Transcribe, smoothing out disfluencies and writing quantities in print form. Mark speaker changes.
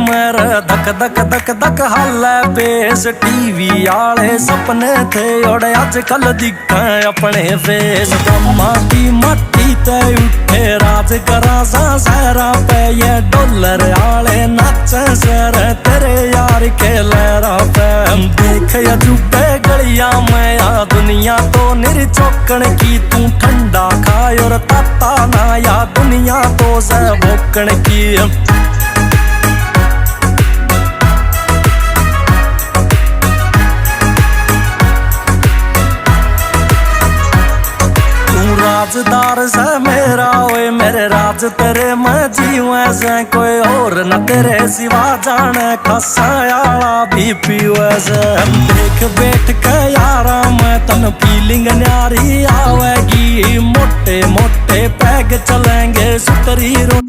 Speaker 1: मेरे धक धक धक धक हालै पेस। टीवी आले सपने थे और अजकल दिखे अपने फेस। माटी मट्टी ते उठे राज करा सा सहरा पे ये डॉलर आले नाचे सर तेरे यार के लहरा पे। देख अजूबे गलियां में आ दुनिया तो निर्चौकण की। तू ठंडा खाए और ताता ना या दुनिया तो से भोकण की। राजदार से मेरा ओए मेरे राज तेरे में जीवे से। कोई और न तेरे सिवा जाने खसायाला भी पीवे से। देख बैठ के यारा मैं तन फीलिंग न्यारी आवेगी। मोटे मोटे पैग चलेंगे सुतरी रो।